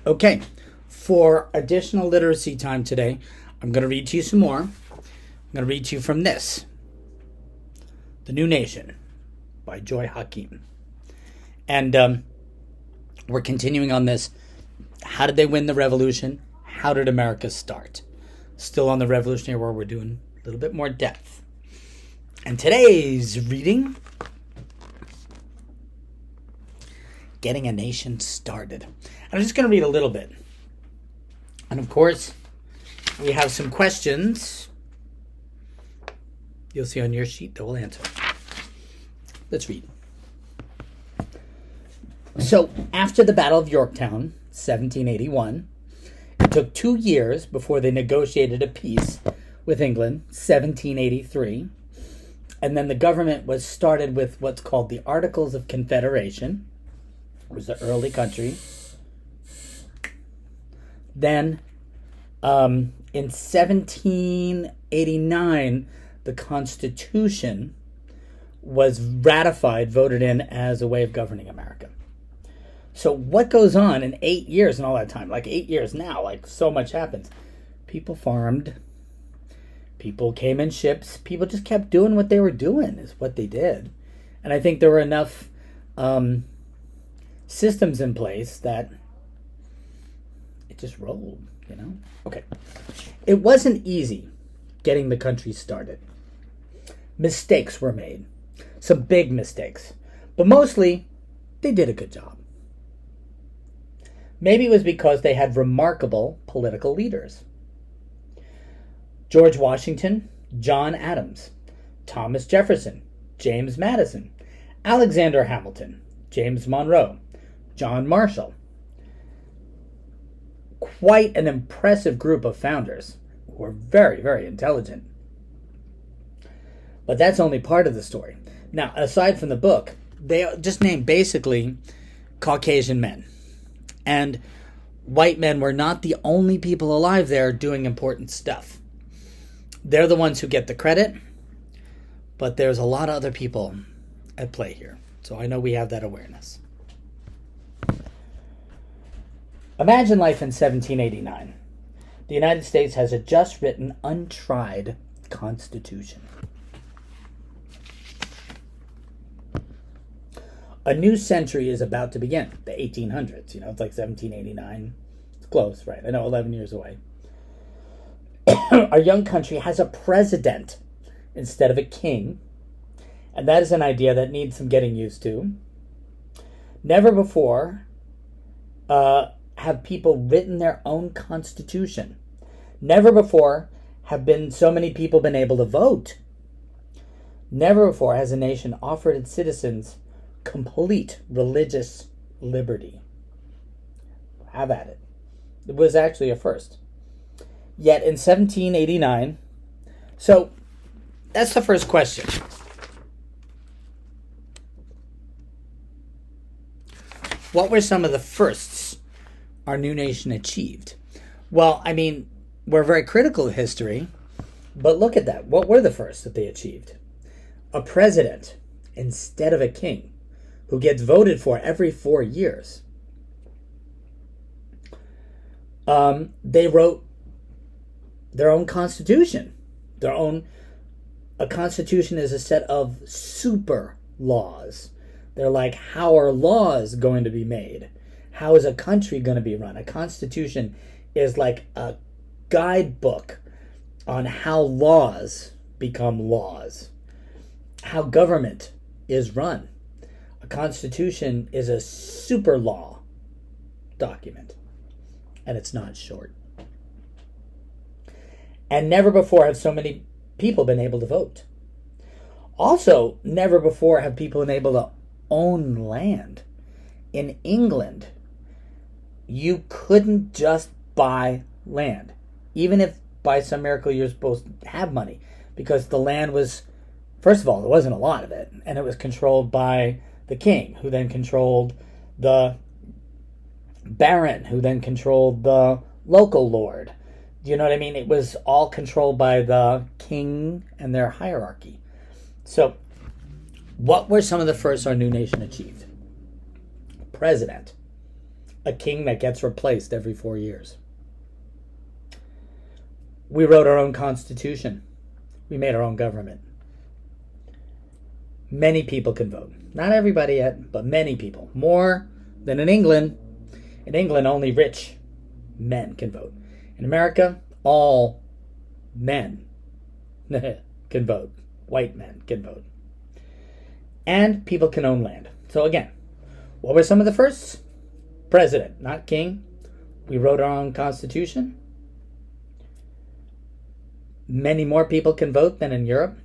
Okay, for additional literacy time today, I'm going to read to you some more. I'm going to read to you from this, The New Nation by Joy Hakim. And we're continuing on this. How did they win the revolution? How did America start? Still on the Revolutionary War, we're doing a little bit more depth. And today's reading, Getting a Nation Started. And I'm just going to read a little bit. And of course, we have some questions you'll see on your sheet that we'll answer. Let's read. So, after the Battle of Yorktown, 1781, it took 2 years before they negotiated a peace with England, 1783. And then the government was started with what's called the Articles of Confederation. It was the early country. Then, in 1789, the Constitution was ratified, voted in as a way of governing America. So what goes on in 8 years and all that time? Like 8 years now, like so much happens. People farmed. People came in ships. People just kept doing what they were doing is what they did. And I think there were enough systems in place that it just rolled, you know? Okay. It wasn't easy getting the country started. Mistakes were made. Some big mistakes. But mostly, they did a good job. Maybe it was because they had remarkable political leaders. George Washington, John Adams, Thomas Jefferson, James Madison, Alexander Hamilton, James Monroe, John Marshall. Quite an impressive group of founders who were very, very intelligent. But that's only part of the story. Now, aside from the book, they just named basically Caucasian men. And white men were not the only people alive there doing important stuff. They're the ones who get the credit, but there's a lot of other people at play here. So I know we have that awareness. Imagine life in 1789. The United States has a just written, untried Constitution. A new century is about to begin, the 1800s. You know, it's like 1789. It's close, right? I know, 11 years away. Our young country has a president instead of a king. And that is an idea that needs some getting used to. Never before have people written their own constitution. Never before have so many people been able to vote. Never before has a nation offered its citizens complete religious liberty. Have at it. It was actually a first. Yet in 1789, so that's the first question. What were some of the firsts our new nation achieved? Well, I mean, we're very critical of history, but look at that. What were the firsts that they achieved? A president instead of a king who gets voted for every 4 years. They wrote their own constitution. A constitution is a set of super laws. They're like, how are laws going to be made? How is a country going to be run? A constitution is like a guidebook on how laws become laws, how government is run. A constitution is a super law document, and it's not short. And never before have so many people been able to vote. Also, never before have people been able to own land. In England, you couldn't just buy land, even if by some miracle you're supposed to have money, because the land was, first of all, there wasn't a lot of it, and it was controlled by the king, who then controlled the baron, who then controlled the local lord. Do you know what I mean? It was all controlled by the king and their hierarchy. So, what were some of the first our new nation achieved? President. a king that gets replaced every 4 years. We wrote our own constitution. We made our own government. Many people can vote. Not everybody yet, but many people. More than in England. In England, only rich men can vote. In America, all men can vote. White men can vote. And people can own land. So again, what were some of the firsts? President, not king. We wrote our own constitution. Many more people can vote than in Europe.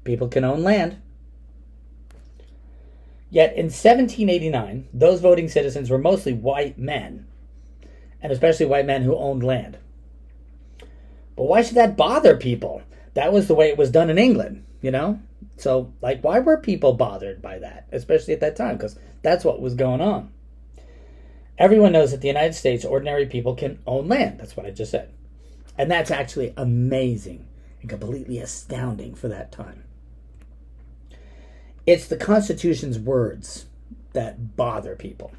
People can own land. Yet in 1789, those voting citizens were mostly white men, and especially white men who owned land. But why should that bother people? That was the way it was done in England, you know? So, why were people bothered by that, especially at that time? Because that's what was going on. Everyone knows that the United States, ordinary people can own land. That's what I just said. And that's actually amazing and completely astounding for that time. It's the Constitution's words that bother people.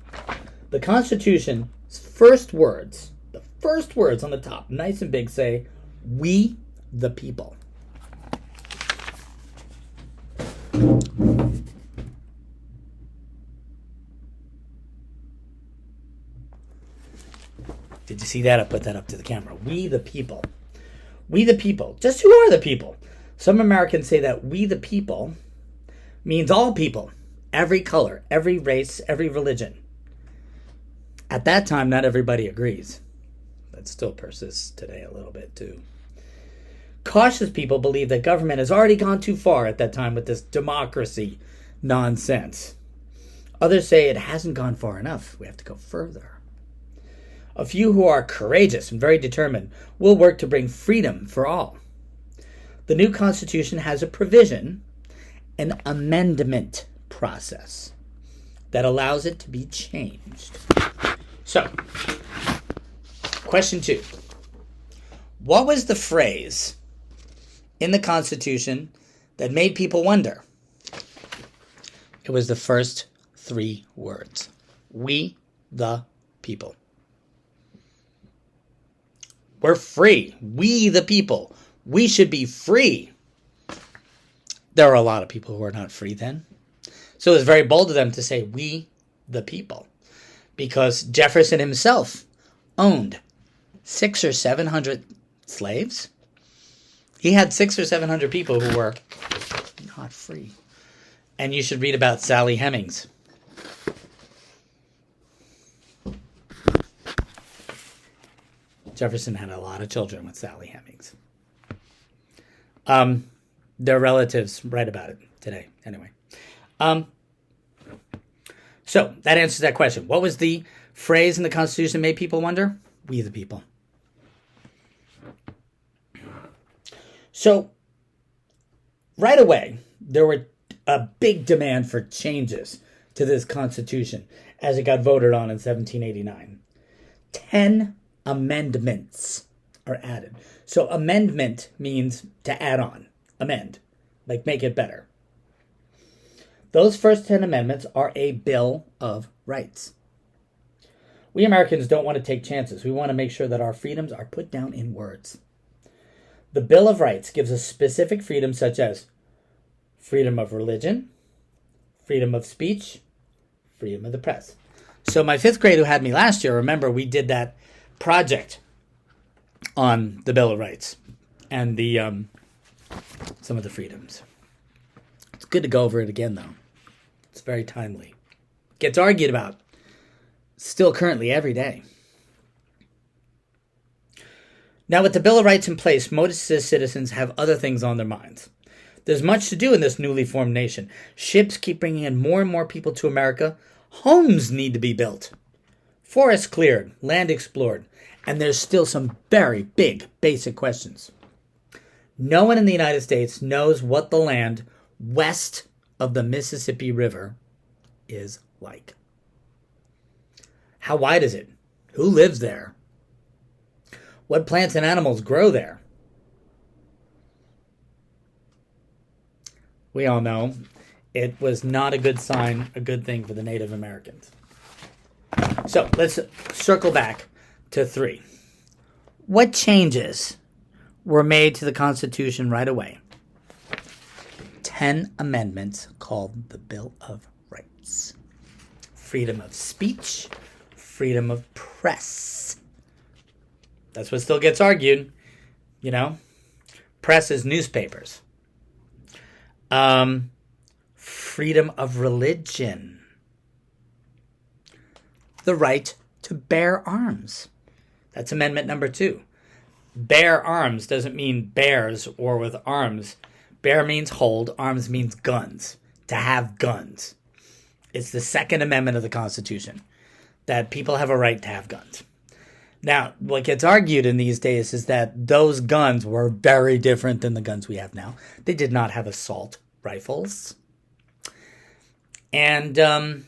The Constitution's first words, the first words on the top, nice and big, say, "We the people." Did you see that? I put that up to the camera. We the people. We the people. Just who are the people? Some Americans say that we the people means all people. Every color, every race, every religion. At that time, not everybody agrees. That still persists today a little bit too. Cautious people believe that government has already gone too far at that time with this democracy nonsense. Others say it hasn't gone far enough. We have to go further. A few who are courageous and very determined will work to bring freedom for all. The new Constitution has a provision, an amendment process, that allows it to be changed. So, question 2. What was the phrase in the Constitution that made people wonder? It was the first 3 words. We the people. We're free. We the people. We should be free. There were a lot of people who were not free then. So it was very bold of them to say, we the people. Because Jefferson himself owned 600 or 700 slaves. He had 600 or 700 people who were not free. And you should read about Sally Hemings. Jefferson had a lot of children with Sally Hemings. Their relatives write about it today, anyway. So that answers that question. What was the phrase in the Constitution that made people wonder? We the people. So right away, there were a big demand for changes to this Constitution as it got voted on in 1789. 10 amendments are added. So amendment means to add on, amend, like make it better. Those first 10 amendments are a Bill of Rights. We Americans don't want to take chances. We want to make sure that our freedoms are put down in words. The Bill of Rights gives us specific freedoms such as freedom of religion, freedom of speech, freedom of the press. So my 5th grade who had me last year, remember we did that project on the Bill of Rights and the some of the freedoms. It's good to go over it again, though. It's very timely. Gets argued about still currently every day. Now, with the Bill of Rights in place, most citizens have other things on their minds. There's much to do in this newly formed nation. Ships keep bringing in more and more people to America. Homes need to be built. Forests cleared, land explored, and there's still some very big, basic questions. No one in the United States knows what the land west of the Mississippi River is like. How wide is it? Who lives there? What plants and animals grow there? We all know it was not a good sign, a good thing for the Native Americans. So let's circle back to 3. What changes were made to the Constitution right away? 10 amendments called the Bill of Rights. Freedom of speech, freedom of press. That's what still gets argued, you know. Press is newspapers. Freedom of religion. The right to bear arms. That's amendment number 2. Bear arms doesn't mean bears or with arms. Bear means hold. Arms means guns. To have guns. It's the Second Amendment of the Constitution. That people have a right to have guns. Now, what gets argued in these days is that those guns were very different than the guns we have now. They did not have assault rifles. And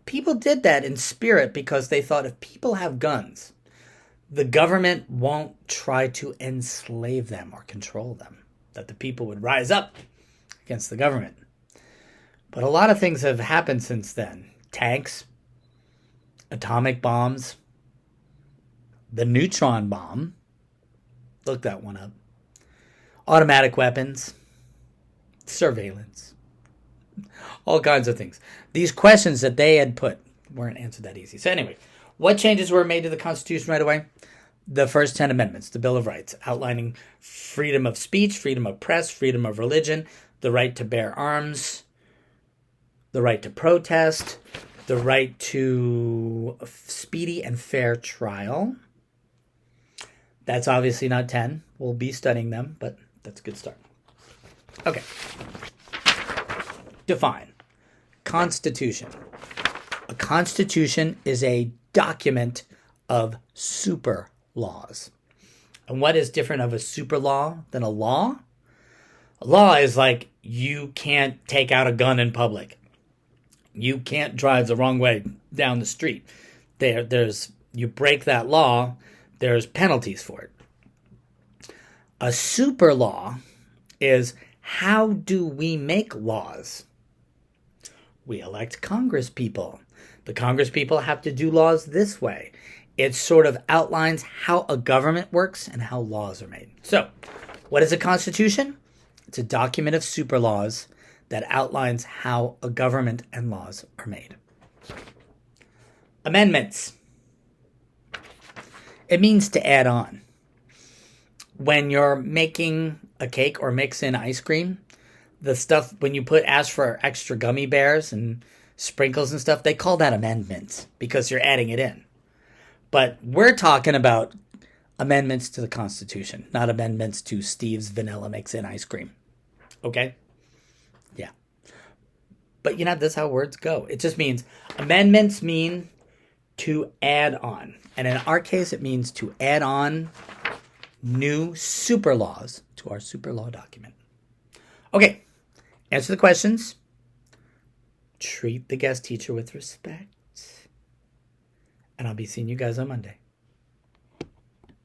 people did that in spirit because they thought if people have guns, the government won't try to enslave them or control them. That the people would rise up against the government. But a lot of things have happened since then. Tanks, atomic bombs, the neutron bomb. Look that one up. Automatic weapons, surveillance, all kinds of things. These questions that they had put weren't answered that easy. So anyway, what changes were made to the Constitution right away? The first 10 amendments, the Bill of Rights, outlining freedom of speech, freedom of press, freedom of religion, the right to bear arms, the right to protest, the right to speedy and fair trial. That's obviously not 10. We'll be studying them, but that's a good start. Okay. Define. Constitution. A constitution is a document of super laws. And what is different of a super law than a law? A law is like you can't take out a gun in public. You can't drive the wrong way down the street. You break that law, there's penalties for it. A super law is how do we make laws? We elect Congress people. The Congress people have to do laws this way. It sort of outlines how a government works and how laws are made. So, what is a constitution? It's a document of super laws that outlines how a government and laws are made. Amendments. It means to add on. When you're making a cake or mixing ice cream, the stuff, when you ask for extra gummy bears and sprinkles and stuff, they call that amendments because you're adding it in. But we're talking about amendments to the Constitution, not amendments to Steve's vanilla mix-in ice cream. Okay? Yeah. But that's how words go. It just means amendments mean to add on. And in our case, it means to add on new super laws to our super law document. Okay. Answer the questions. Treat the guest teacher with respect. And I'll be seeing you guys on Monday.